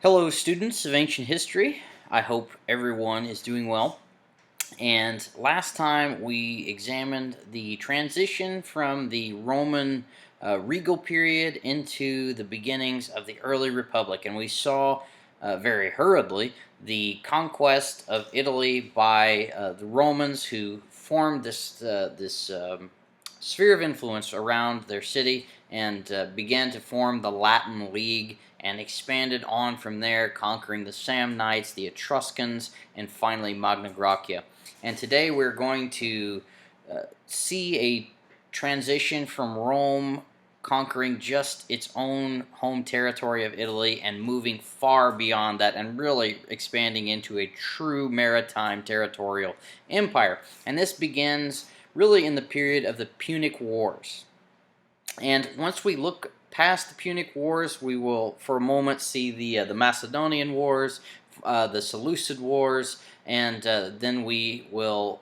Hello, students of ancient history. I hope everyone is doing well. And last time we examined the transition from the Roman regal period into the beginnings of the early Republic, and we saw very hurriedly the conquest of Italy by the Romans, who formed this sphere of influence around their city and began to form the Latin League and expanded on from there, conquering the Samnites, the Etruscans, and finally Magna Graecia. And today we're going to see a transition from Rome conquering just its own home territory of Italy and moving far beyond that and really expanding into a true maritime territorial empire. And this begins really in the period of the Punic Wars. And once we look past the Punic Wars, we will for a moment see the Macedonian Wars, the Seleucid Wars, and then we will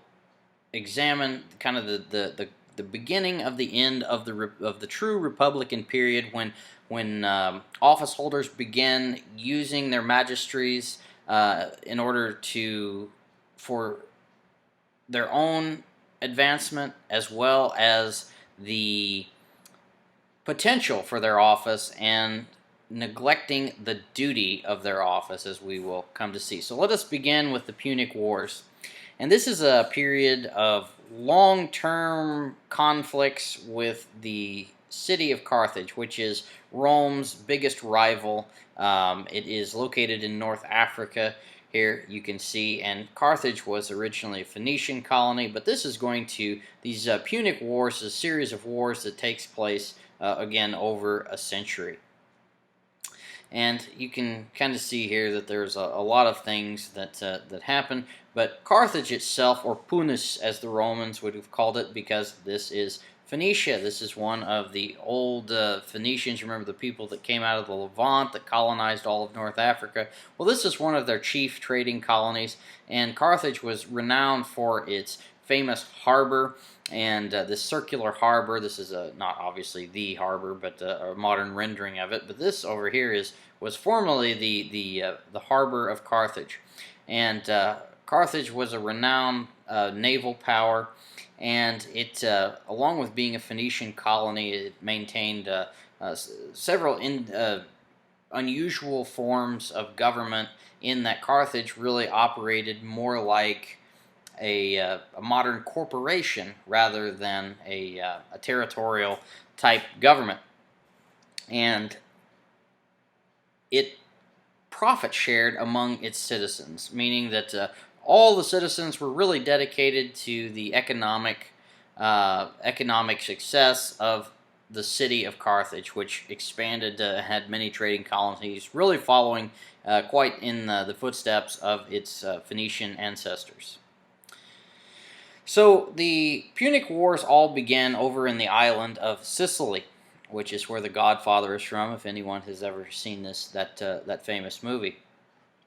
examine kind of the beginning of the end of the true Republican period when office holders began using their magistries in order for their own advancement as well as the potential for their office and neglecting the duty of their office, as we will come to see. So let us begin with the Punic Wars. And this is a period of long-term conflicts with the city of Carthage, which is Rome's biggest rival. It is located in North Africa. Here you can see, and Carthage was originally a Phoenician colony, but this is going to, these Punic Wars, a series of wars that takes place again over a century. And you can kind of see here that there's a lot of things that happen, but Carthage itself, or PUNIS as the Romans would have called it, because this is Phoenicia. This is one of the old Phoenicians. Remember the people that came out of the Levant that colonized all of North Africa? Well, this is one of their chief trading colonies, and Carthage was renowned for its famous harbor. And this circular harbor, this is not obviously the harbor, but a modern rendering of it. But this over here was formerly the harbor of Carthage, and Carthage was a renowned naval power, and it, along with being a Phoenician colony, it maintained several unusual forms of government. In that Carthage really operated more like a modern corporation rather than a territorial type government. And it profit shared among its citizens, meaning that all the citizens were really dedicated to the economic success of the city of Carthage, which expanded, had many trading colonies, really following quite in the footsteps of its Phoenician ancestors. So the Punic Wars all began over in the island of Sicily, which is where The Godfather is from, if anyone has ever seen that famous movie.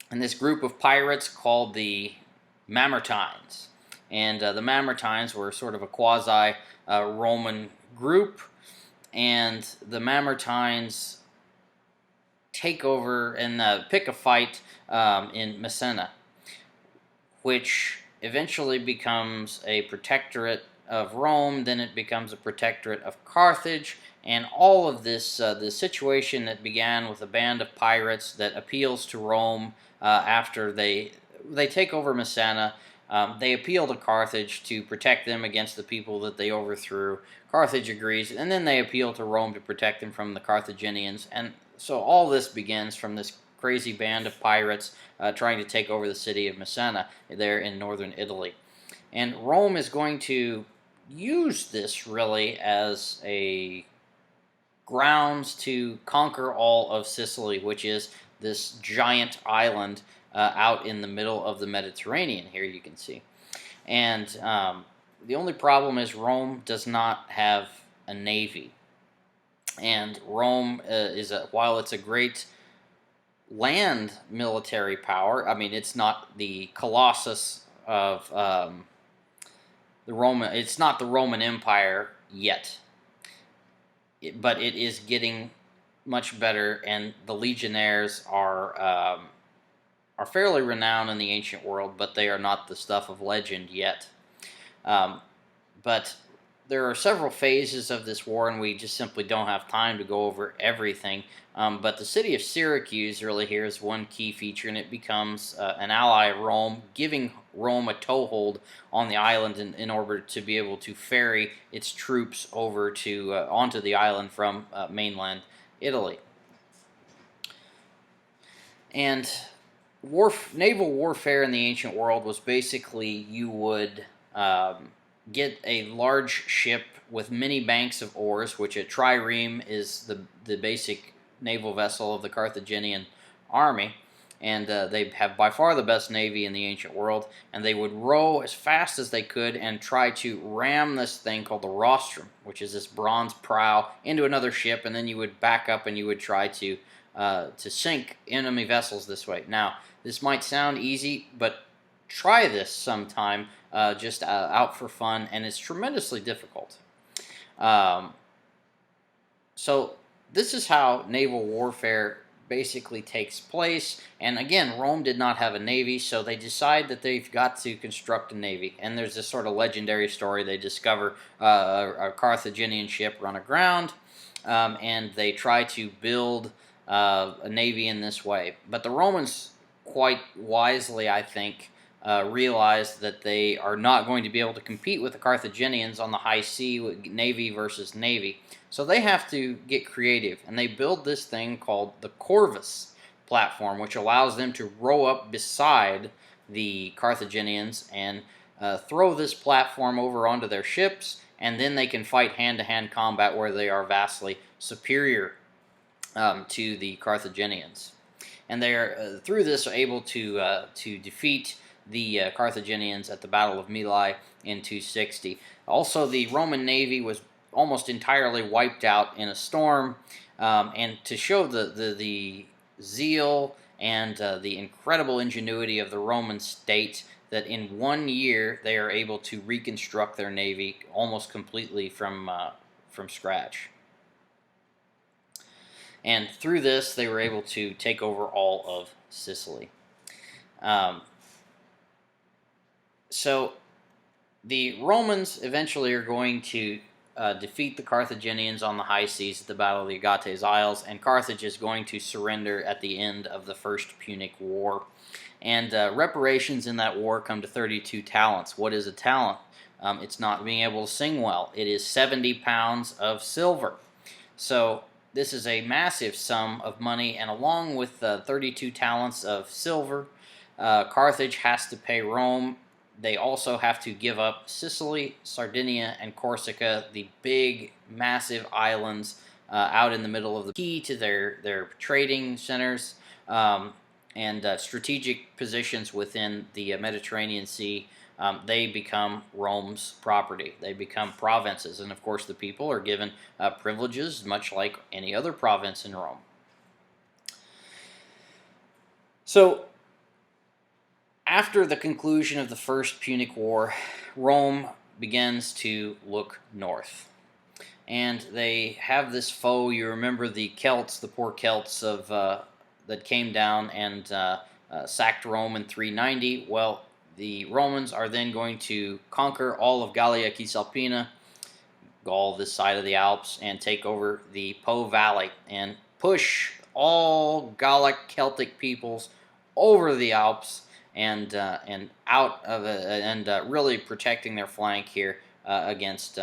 And this group of pirates called the MAMERTINES. And the MAMERTINES were sort of a quasi-Roman group, and the MAMERTINES take over and pick a fight in Messina, which eventually becomes a protectorate of Rome. Then it becomes a protectorate of Carthage, and all of this situation that began with a band of pirates that appeals to Rome after they take over Messina. They appeal to Carthage to protect them against the people that they overthrew. Carthage agrees, and then they appeal to Rome to protect them from the Carthaginians. And so all this begins from this crazy band of pirates trying to take over the city of Messina there in northern Italy. And Rome is going to use this really as a grounds to conquer all of Sicily, which is this giant island out in the middle of the Mediterranean, here you can see. And the only problem is Rome does not have a navy. And Rome while it's a great land military power, I mean, it's not the Colossus of the Roman. It's not the Roman Empire yet, but it is getting much better, and the legionnaires are fairly renowned in the ancient world, but they are not the stuff of legend yet. But there are several phases of this war, and we just simply don't have time to go over everything. But the city of Syracuse really here is one key feature, and it becomes an ally of Rome, giving Rome a toehold on the island in order to be able to ferry its troops over to onto the island from mainland Italy. And naval warfare in the ancient world was basically you would get a large ship with many banks of oars, which a trireme is the basic naval vessel of the Carthaginian army, and they have by far the best navy in the ancient world, and they would row as fast as they could and try to ram this thing called the rostrum, which is this bronze prow, into another ship, and then you would back up and you would try to sink enemy vessels this way. Now, this might sound easy, but try this sometime, just out for fun, and it's tremendously difficult. So this is how naval warfare basically takes place, and again, Rome did not have a navy, so they decide that they've got to construct a navy, and there's this sort of legendary story. They discover a Carthaginian ship run aground, and they try to build a navy in this way. But the Romans, quite wisely, I think, realized that they are not going to be able to compete with the Carthaginians on the high sea with navy versus navy. So they have to get creative, and they build this thing called the Corvus platform, which allows them to row up beside the Carthaginians and throw this platform over onto their ships, and then they can fight hand-to-hand combat where they are vastly superior to the Carthaginians. And they are, through this, are able to defeat the Carthaginians at the Battle of Mylae in 260. Also, the Roman navy was almost entirely wiped out in a storm, and to show the zeal and the incredible ingenuity of the Roman state, that in 1 year they are able to reconstruct their navy almost completely from scratch. And through this, they were able to take over all of Sicily. So the Romans eventually are going to defeat the Carthaginians on the high seas at the Battle of the Agates Isles, and Carthage is going to surrender at the end of the First Punic War. And reparations in that war come to 32 talents. What is a talent? It's not being able to sing well. It is 70 pounds of silver. So this is a massive sum of money, and along with 32 talents of silver, Carthage has to pay Rome. They also have to give up Sicily, Sardinia, and Corsica, the big, massive islands out in the middle of the key to their trading centers and strategic positions within the Mediterranean Sea. They become Rome's property. They become provinces, and of course the people are given privileges much like any other province in Rome. So, after the conclusion of the First Punic War, Rome begins to look north. And they have this foe. You remember the Celts, the poor Celts that came down and sacked Rome in 390. Well, the Romans are then going to conquer all of Gallia Cisalpina, Gaul, this side of the Alps, and take over the Po Valley and push all Gallic Celtic peoples over the Alps and out of and really protecting their flank here against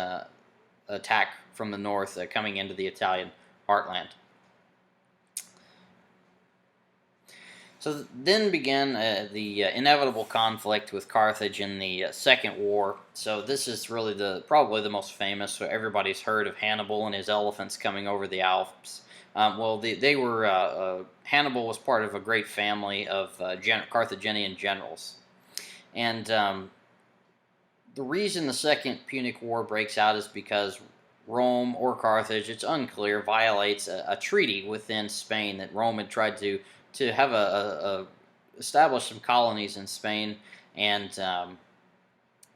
attack from the north coming into the Italian heartland. So then began the inevitable conflict with Carthage in the Second War. So this is really probably the most famous. So everybody's heard of Hannibal and his elephants coming over the Alps. Well, Hannibal was part of a great family of Carthaginian generals. And the reason the Second Punic War breaks out is because Rome or Carthage, it's unclear, violates a treaty within Spain that Rome had tried to have establish some colonies in Spain, and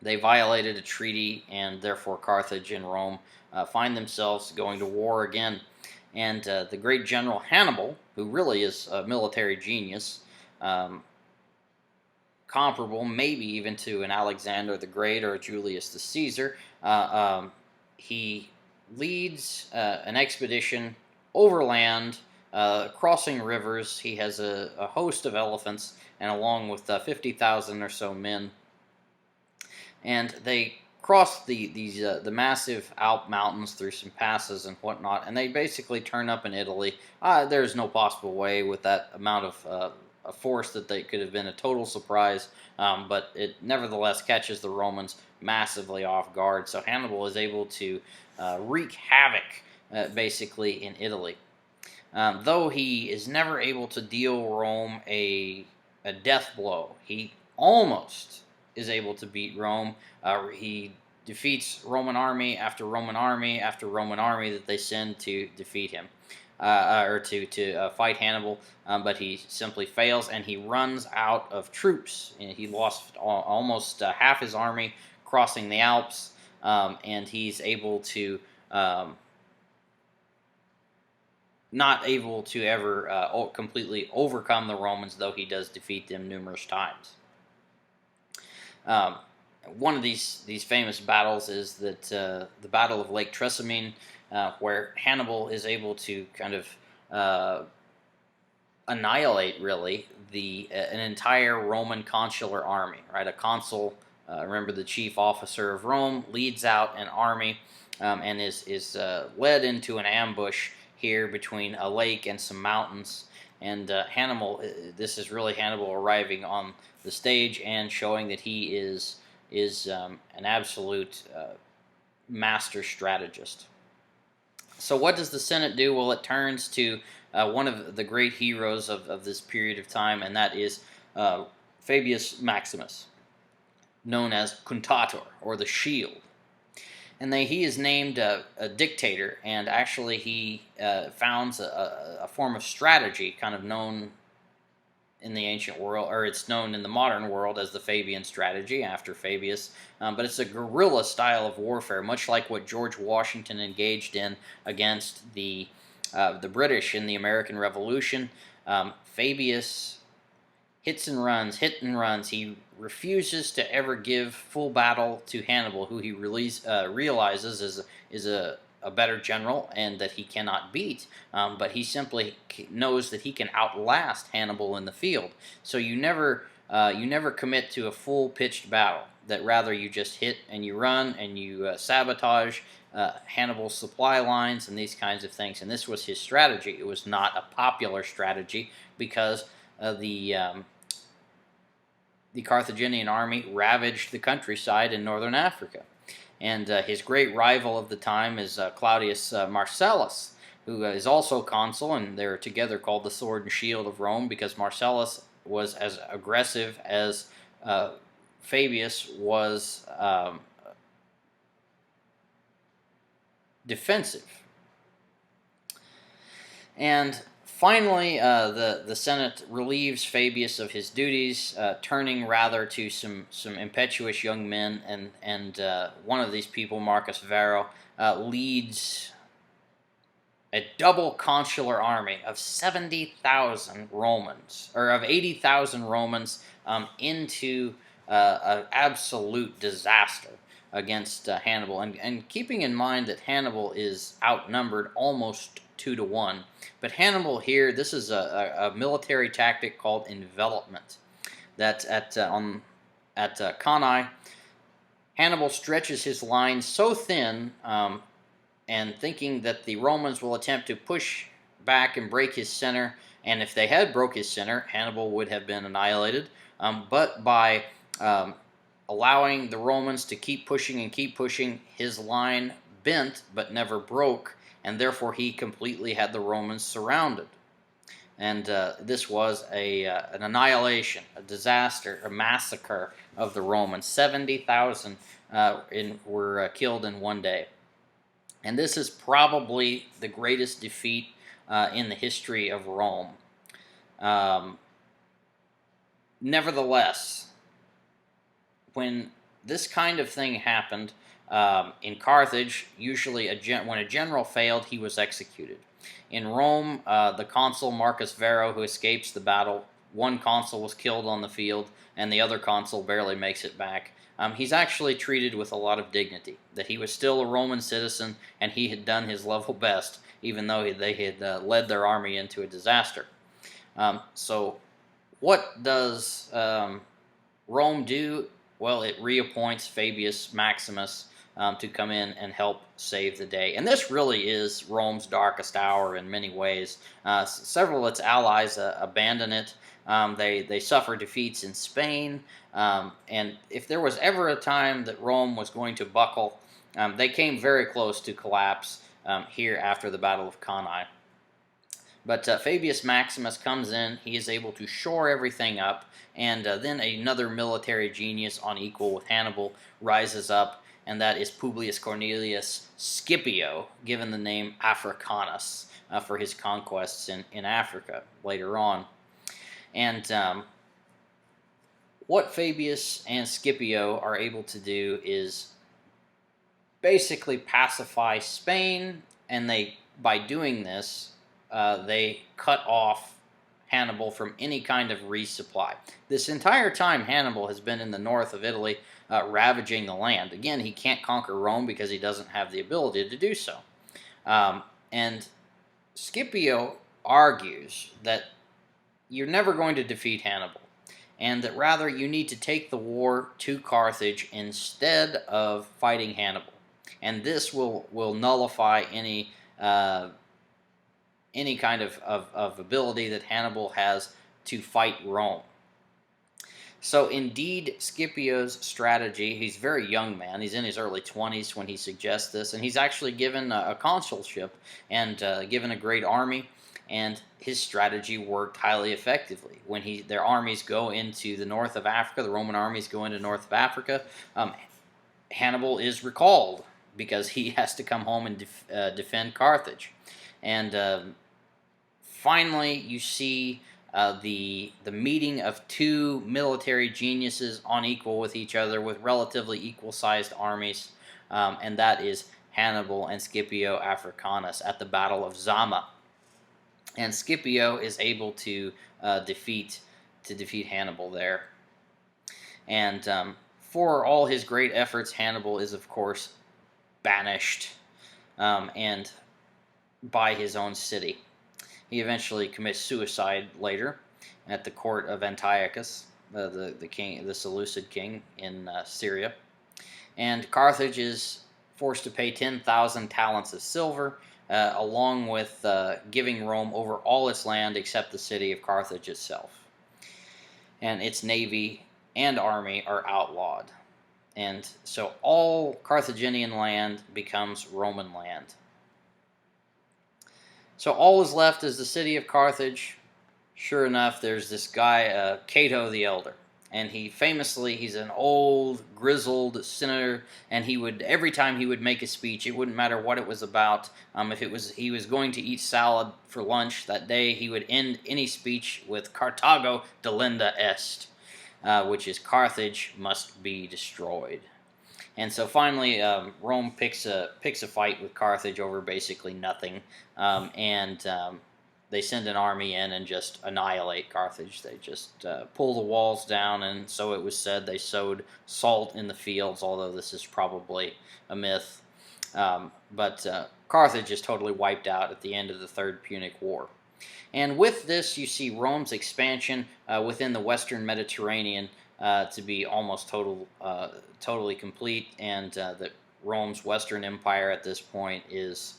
they violated a treaty, and therefore Carthage and Rome find themselves going to war again. And the great general Hannibal, who really is a military genius, comparable maybe even to an Alexander the Great or a Julius the Caesar, he leads an expedition overland, crossing rivers. He has a host of elephants, and along with 50,000 or so men, and they cross the massive Alp mountains through some passes and whatnot, and they basically turn up in Italy. There's no possible way with that amount of a force that they could have been a total surprise, but it nevertheless catches the Romans massively off guard. So Hannibal is able to wreak havoc basically in Italy. Though he is never able to deal Rome a death blow, he almost is able to beat Rome. He defeats Roman army after Roman army after Roman army that they send to defeat him, or to fight Hannibal, but he simply fails, and he runs out of troops. He lost almost half his army crossing the Alps, and he's able to not able to ever completely overcome the Romans, though he does defeat them numerous times. One of these famous battles is that the Battle of Lake Trasimene, where Hannibal is able to kind of annihilate, really, an entire Roman consular army. Right, a consul, remember the chief officer of Rome, leads out an army and is led into an ambush here between a lake and some mountains. And Hannibal, this is really Hannibal arriving on the stage and showing that he is an absolute master strategist. So what does the Senate do? Well, it turns to one of the great heroes of this period of time, and that is Fabius Maximus, known as Contator, or the Shield. And he is named a dictator, and actually he founds a form of strategy kind of known in the ancient world, or it's known in the modern world as the Fabian strategy after Fabius, but it's a guerrilla style of warfare, much like what George Washington engaged in against the British in the American Revolution. Fabius hit and runs. He refuses to ever give full battle to Hannibal, who he realizes is a better general and that he cannot beat, but he simply knows that he can outlast Hannibal in the field. So you never commit to a full pitched battle, that rather you just hit and you run and you sabotage Hannibal's supply lines and these kinds of things. And this was his strategy. It was not a popular strategy because the Carthaginian army ravaged the countryside in northern Africa. And his great rival of the time is Claudius Marcellus, who is also consul, and they're together called the Sword and Shield of Rome because Marcellus was as aggressive as Fabius was defensive. And finally, the Senate relieves Fabius of his duties, turning rather to some impetuous young men, and one of these people, Marcus Varro, leads a double consular army of 70,000 Romans, or of 80,000 Romans, into an absolute disaster against Hannibal. And keeping in mind that Hannibal is outnumbered almost 2 to 1. But Hannibal here, this is a military tactic called envelopment. That at CANNAE, Hannibal stretches his line so thin, and thinking that the Romans will attempt to push back and break his center, and if they had broke his center, Hannibal would have been annihilated. But by allowing the Romans to keep pushing, his line bent but never broke, and therefore he completely had the Romans surrounded. And this was an annihilation, a disaster, a massacre of the Romans. 70,000 were killed in one day. And this is probably the greatest defeat in the history of Rome. Nevertheless, when this kind of thing happened in Carthage, usually when a general failed, he was executed. In Rome, the consul Marcus Varro, who escapes the battle, one consul was killed on the field, and the other consul barely makes it back. He's actually treated with a lot of dignity, that he was still a Roman citizen, and he had done his level best, even though they had led their army into a disaster. So what does Rome do? Well, it reappoints Fabius Maximus to come in and help save the day. And this really is Rome's darkest hour in many ways. Several of its allies abandon it. They suffer defeats in Spain. And if there was ever a time that Rome was going to buckle, they came very close to collapse here after the Battle of Cannae. But Fabius Maximus comes in, he is able to shore everything up, and then another military genius on equal with Hannibal rises up, and that is Publius Cornelius Scipio, given the name Africanus for his conquests in Africa later on. And what Fabius and Scipio are able to do is basically pacify Spain, and by doing this, they cut off Hannibal from any kind of resupply. This entire time, Hannibal has been in the north of Italy, ravaging the land. Again, he can't conquer Rome because he doesn't have the ability to do so. And Scipio argues that you're never going to defeat Hannibal, and that rather you need to take the war to Carthage instead of fighting Hannibal. And this will nullify any kind of ability that Hannibal has to fight Rome. So indeed, Scipio's strategy, he's a very young man, he's in his early 20s when he suggests this, and he's actually given a consulship and given a great army, and his strategy worked highly effectively. When their armies go into the north of Africa, the Roman armies go into north of Africa, Hannibal is recalled because he has to come home and defend Carthage. And finally, you see the meeting of two military geniuses on equal with each other with relatively equal-sized armies, and that is Hannibal and Scipio Africanus at the Battle of Zama. And Scipio is able to defeat Hannibal there. And for all his great efforts, Hannibal is, of course, banished and by his own city. He eventually commits suicide later at the court of Antiochus, the king, the Seleucid king in Syria. And Carthage is forced to pay 10,000 talents of silver, along with giving Rome over all its land except the city of Carthage itself. And its navy and army are outlawed. And so all Carthaginian land becomes Roman land. So all is left is the city of Carthage. Sure enough, there's this guy, Cato the Elder. And he's an old, grizzled senator, and every time he would make a speech, it wouldn't matter what it was about. If he was going to eat salad for lunch that day, he would end any speech with Carthago delenda est, which is Carthage must be destroyed. And so finally, Rome picks a fight with Carthage over basically nothing, and they send an army in and just annihilate Carthage. They just pull the walls down, and so it was said they sowed salt in the fields, although this is probably a myth. But Carthage is totally wiped out at the end of the Third Punic War. And with this, you see Rome's expansion within the Western Mediterranean to be almost totally complete, and that Rome's Western Empire at this point is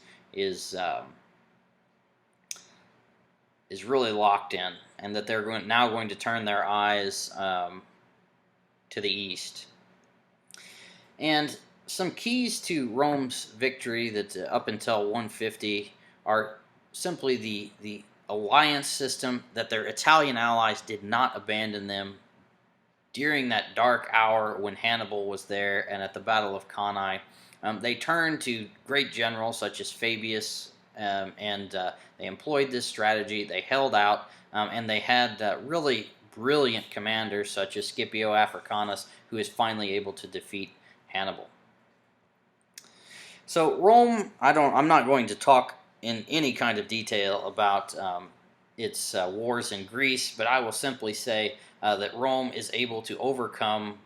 really locked in, and that they're now going to turn their eyes to the east. And some keys to Rome's victory that up until 150 are simply the alliance system, that their Italian allies did not abandon them during that dark hour when Hannibal was there and at the Battle of Cannae. They turned to great generals such as Fabius, and they employed this strategy. They held out, and they had really brilliant commanders such as Scipio Africanus, who is finally able to defeat Hannibal. So Rome, I'm not going to talk in any kind of detail about its wars in Greece, but I will simply say that Rome is able to overcome,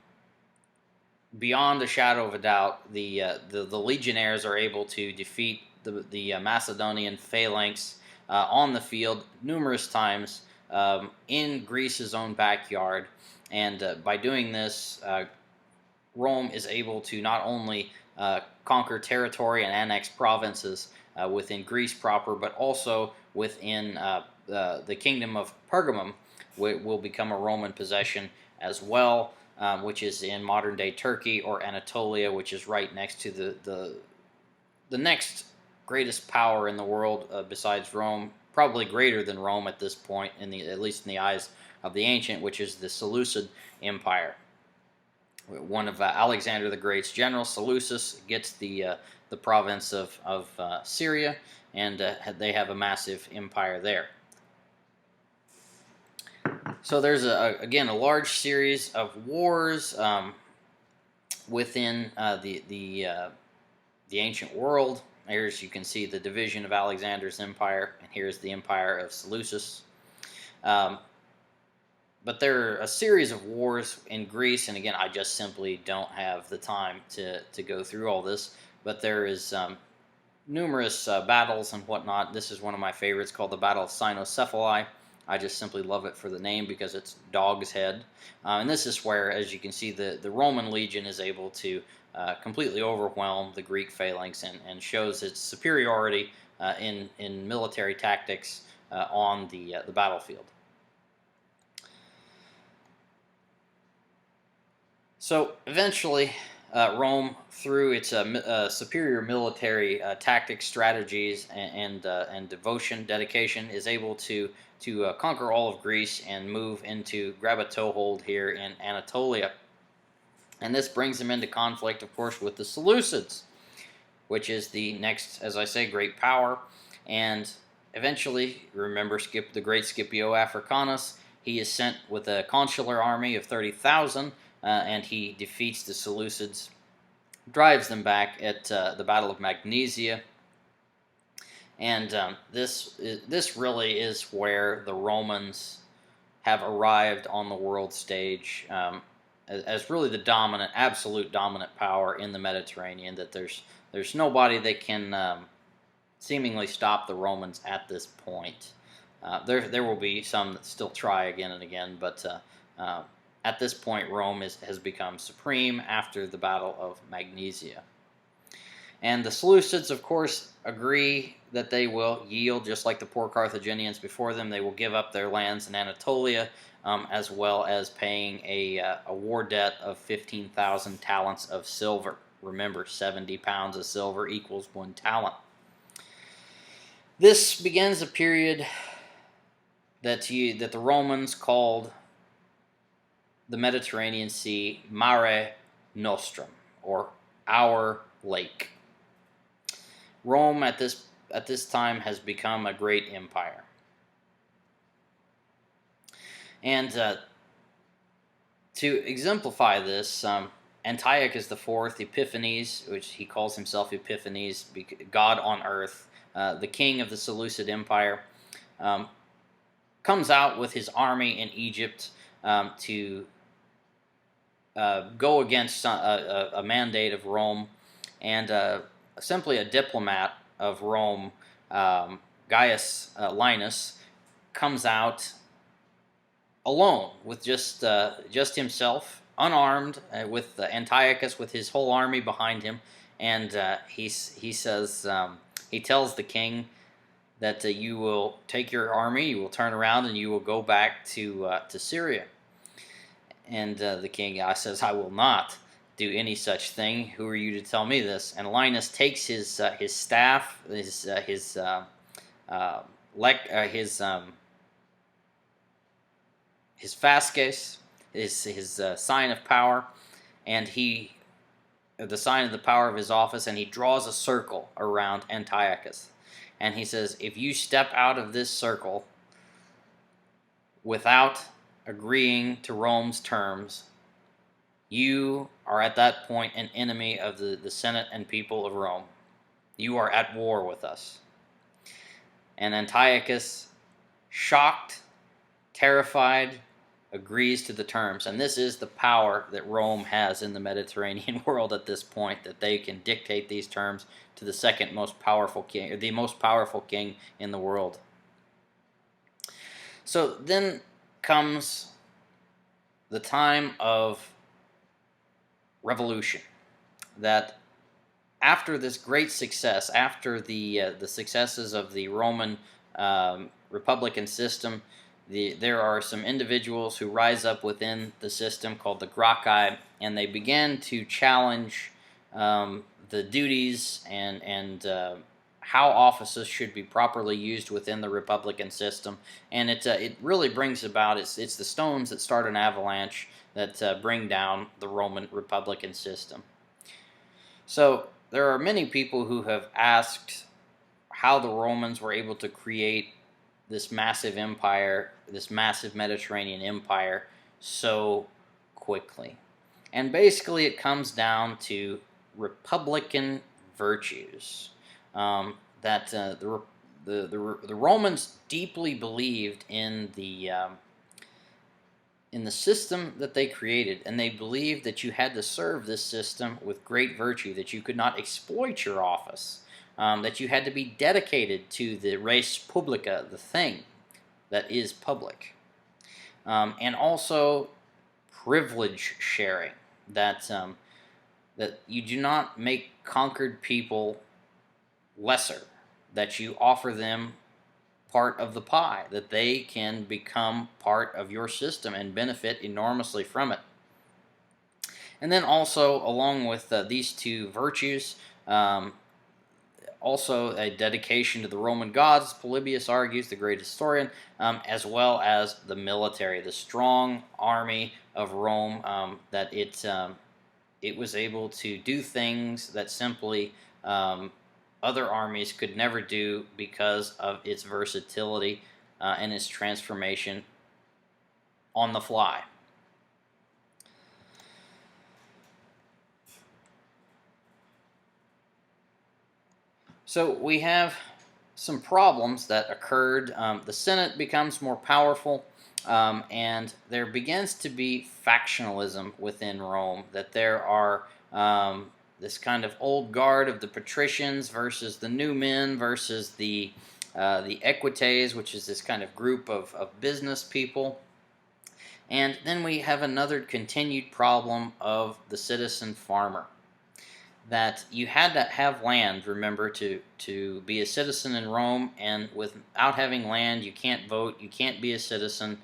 beyond a shadow of a doubt, the legionaries are able to defeat the Macedonian phalanx on the field numerous times in Greece's own backyard, and by doing this, Rome is able to not only conquer territory and annex provinces within Greece proper, but also within the kingdom of Pergamum, will become a Roman possession as well, which is in modern-day Turkey, or Anatolia, which is right next to the next greatest power in the world besides Rome, probably greater than Rome at this point, at least in the eyes of the ancient, which is the Seleucid Empire. One of Alexander the Great's generals, Seleucus, gets the province of Syria, and they have a massive empire there. So there's again a large series of wars within the ancient world. Here's, you can see the division of Alexander's empire, and here's the empire of Seleucus. But there are a series of wars in Greece, and again, I just simply don't have the time to go through all this. But there is numerous battles and whatnot. This is one of my favorites, called the Battle of Cynocephali. I just simply love it for the name because it's dog's head. And this is where, as you can see, the Roman legion is able to completely overwhelm the Greek phalanx and shows its superiority in military tactics on the battlefield. So eventually, Rome, through its superior military tactics, strategies, and devotion, dedication, is able to conquer all of Greece and move into, grab a toehold here in Anatolia. And this brings him into conflict, of course, with the Seleucids, which is the next, as I say, great power. And eventually, remember the great Scipio Africanus, he is sent with a consular army of 30,000, and he defeats the Seleucids, drives them back at the Battle of Magnesia. And this really is where the Romans have arrived on the world stage as really the dominant, absolute dominant power in the Mediterranean. That there's nobody that can seemingly stop the Romans at this point. There will be some that still try again and again, but at this point, Rome has become supreme after the Battle of Magnesia. And the Seleucids, of course, agree that they will yield, just like the poor Carthaginians before them. They will give up their lands in Anatolia, as well as paying a war debt of 15,000 talents of silver. Remember, 70 pounds of silver equals 1 talent. This begins a period that the Romans called the Mediterranean Sea Mare Nostrum, or our lake. Rome at this time has become a great empire. And to exemplify this, Antiochus IV, Epiphanes, which he calls himself Epiphanes, God on earth, the king of the Seleucid Empire, comes out with his army in Egypt to go against a mandate of Rome, and simply a diplomat of Rome, Gaius Linus, comes out alone with just himself, unarmed, with Antiochus with his whole army behind him, and he says, he tells the king that you will take your army, you will turn around, and you will go back to Syria. And the king says, I will not do any such thing. Who are you to tell me this? And Linus takes his staff, his fasces, his sign of power, and the sign of the power of his office, and he draws a circle around Antiochus. And he says, if you step out of this circle without agreeing to Rome's terms, you are at that point an enemy of the Senate and people of Rome. You are at war with us. And Antiochus, shocked, terrified, agrees to the terms. And this is the power that Rome has in the Mediterranean world at this point, that they can dictate these terms to the second most powerful king, or the most powerful king in the world. So then comes the time of revolution, that after this great success, after the successes of the Roman republican system, there are some individuals who rise up within the system called the Gracchi, and they begin to challenge the duties and how offices should be properly used within the republican system. And it really brings about, it's the stones that start an avalanche that bring down the Roman republican system. So there are many people who have asked how the Romans were able to create this massive empire, this massive Mediterranean empire, so quickly. And basically it comes down to republican virtues. That the Romans deeply believed in the system that they created, and they believed that you had to serve this system with great virtue, that you could not exploit your office, that you had to be dedicated to the res publica, the thing that is public, and also privilege sharing, that that you do not make conquered people lesser, that you offer them part of the pie, that they can become part of your system and benefit enormously from it. And then also, along with these two virtues, also a dedication to the Roman gods, Polybius argues, the great historian, as well as the military, the strong army of Rome, that it was able to do things that simply other armies could never do because of its versatility and its transformation on the fly. So we have some problems that occurred. The Senate becomes more powerful, and there begins to be factionalism within Rome, that there are this kind of old guard of the patricians versus the new men versus the equites, which is this kind of group of business people. And then we have another continued problem of the citizen farmer, that you had to have land, remember, to be a citizen in Rome, and without having land, you can't vote, you can't be a citizen,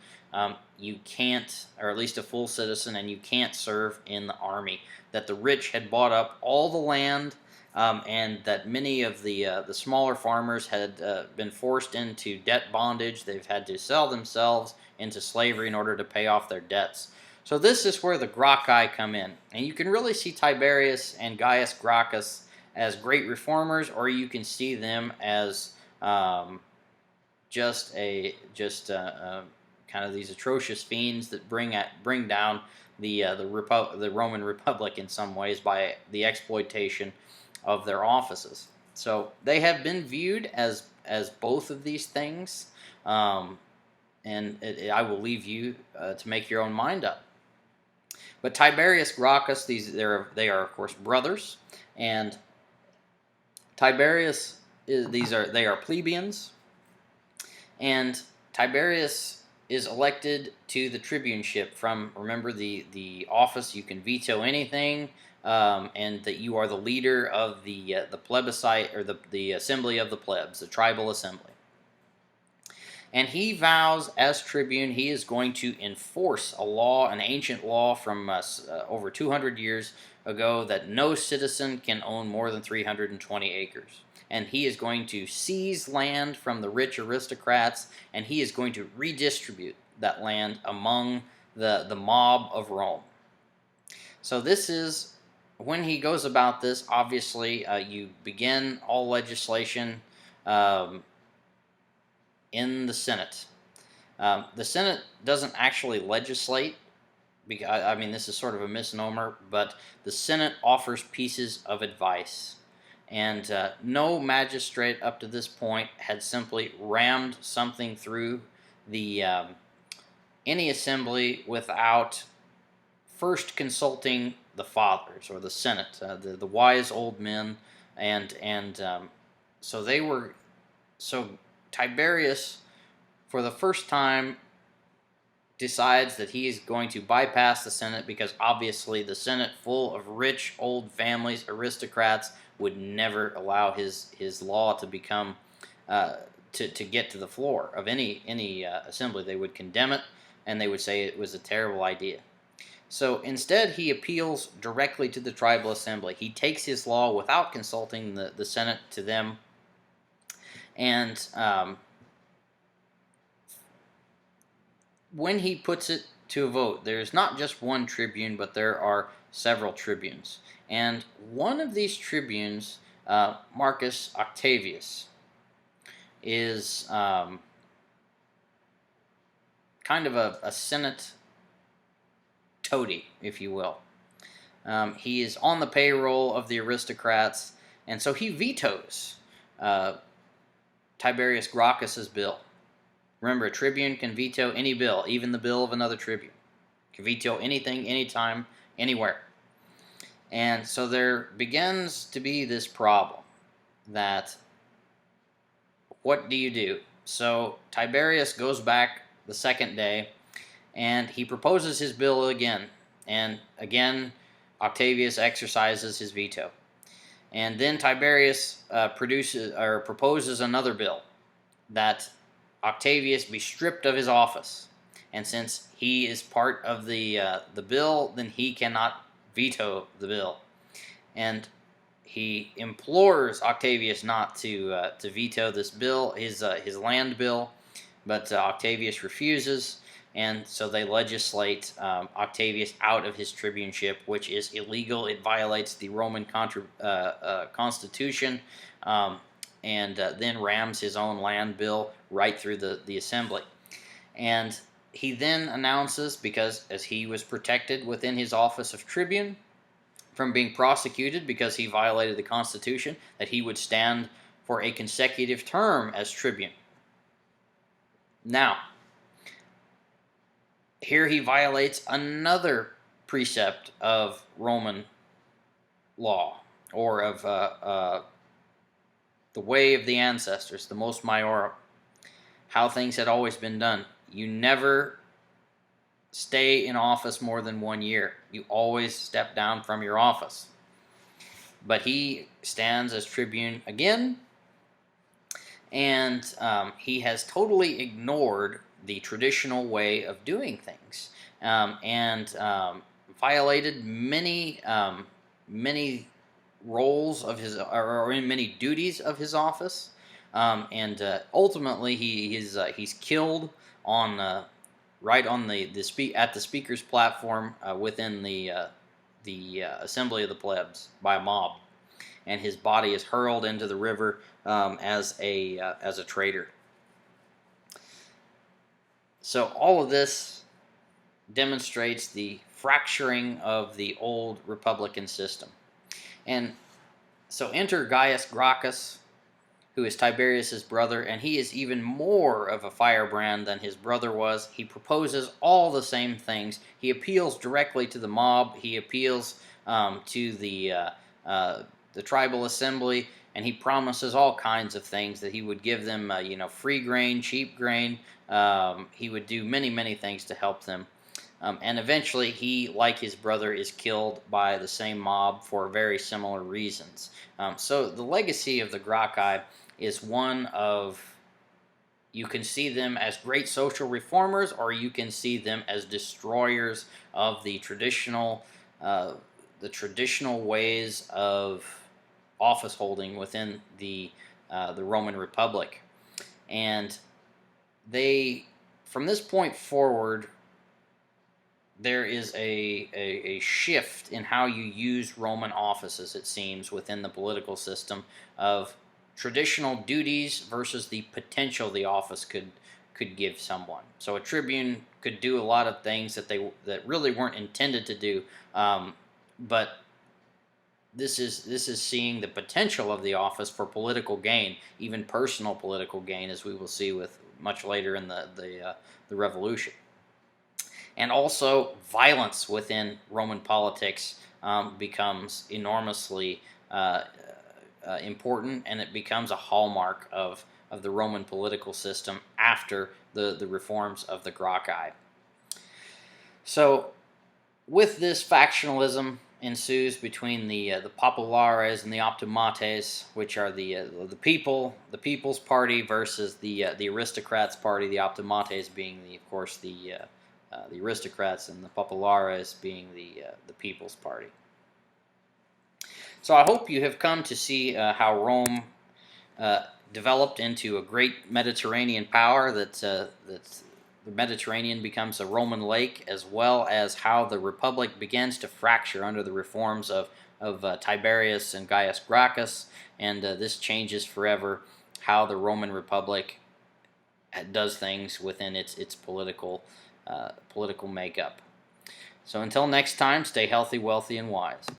you can't, or at least a full citizen, and you can't serve in the army. That the rich had bought up all the land, and that many of the smaller farmers had been forced into debt bondage. They've had to sell themselves into slavery in order to pay off their debts. So this is where the Gracchi come in, and you can really see Tiberius and Gaius Gracchus as great reformers, or you can see them as just kind of these atrocious fiends that bring down the Roman Republic in some ways by the exploitation of their offices. So they have been viewed as both of these things, and I will leave you to make your own mind up. But Tiberius Gracchus, they are of course brothers, and Tiberius they are plebeians, and Tiberius is elected to the tribuneship from, remember, the office. You can veto anything, and that you are the leader of the plebiscite, or the assembly of the plebs, the tribal assembly. And he vows, as tribune, he is going to enforce a law, an ancient law from over 200 years ago, that no citizen can own more than 320 acres. And he is going to seize land from the rich aristocrats, and he is going to redistribute that land among the mob of Rome. So this is, when he goes about this, obviously you begin all legislation in the Senate. The Senate doesn't actually legislate, because, I mean, this is sort of a misnomer, but the Senate offers pieces of advice. and no magistrate up to this point had simply rammed something through the any assembly without first consulting the fathers or the Senate, the wise old men, and so they were. So Tiberius, for the first time, decides that he is going to bypass the Senate, because obviously the Senate, full of rich old families, aristocrats, would never allow his law to become to get to the floor of any assembly. They would condemn it, and they would say it was a terrible idea. So instead, he appeals directly to the tribal assembly. He takes his law without consulting the Senate to them, and when he puts it to a vote, there's not just one tribune, but there are several tribunes. And one of these tribunes, Marcus Octavius, is kind of a Senate toady, if you will. He is on the payroll of the aristocrats, and so he vetoes Tiberius Gracchus's bill. Remember, a tribune can veto any bill, even the bill of another tribune. Can veto anything, anytime, anywhere. And so there begins to be this problem that, what do you do? So Tiberius goes back the second day, and he proposes his bill again. And again, Octavius exercises his veto. And then Tiberius proposes another bill, that Octavius be stripped of his office. And since he is part of the bill, then he cannot veto the bill. And he implores Octavius not to veto this bill, his land bill, but Octavius refuses, and so they legislate Octavius out of his tribuneship, which is illegal. It violates the Roman constitution, and then rams his own land bill right through the assembly. And he then announces, because as he was protected within his office of tribune from being prosecuted because he violated the Constitution, that he would stand for a consecutive term as tribune. Now, here he violates another precept of Roman law, or of the way of the ancestors, the mos maiorum, how things had always been done. You never stay in office more than 1 year. You always step down from your office. But he stands as tribune again, and he has totally ignored the traditional way of doing things, and violated many roles of his, or many duties of his office, and ultimately he's killed on right on at the speaker's platform within the assembly of the plebs by a mob, and his body is hurled into the river as a traitor. So all of this demonstrates the fracturing of the old republican system. And so enter Gaius Gracchus, who is Tiberius's brother, and he is even more of a firebrand than his brother was. He proposes all the same things. He appeals directly to the mob. He appeals to the tribal assembly, and he promises all kinds of things, that he would give them, free grain, cheap grain. He would do many things to help them. And eventually he, like his brother, is killed by the same mob for very similar reasons. So the legacy of the Gracchi is one of, you can see them as great social reformers, or you can see them as destroyers of the traditional ways of office holding within the Roman Republic. And they, from this point forward, there is a shift in how you use Roman offices, it seems, within the political system, of traditional duties versus the potential the office could give someone. So a tribune could do a lot of things that really weren't intended to do, but this is seeing the potential of the office for political gain, even personal political gain, as we will see with much later in the revolution. And also, violence within Roman politics becomes enormously important, and it becomes a hallmark of the Roman political system after the reforms of the Gracchi. So, with this, factionalism ensues between the populares and the optimates, which are the people's party, versus the aristocrats' party. The optimates being, of course, the aristocrats, and the populares being the people's party. So I hope you have come to see how Rome developed into a great Mediterranean power, that the Mediterranean becomes a Roman lake, as well as how the Republic begins to fracture under the reforms of Tiberius and Gaius Gracchus, and this changes forever how the Roman Republic does things within its political makeup. So until next time, stay healthy, wealthy, and wise.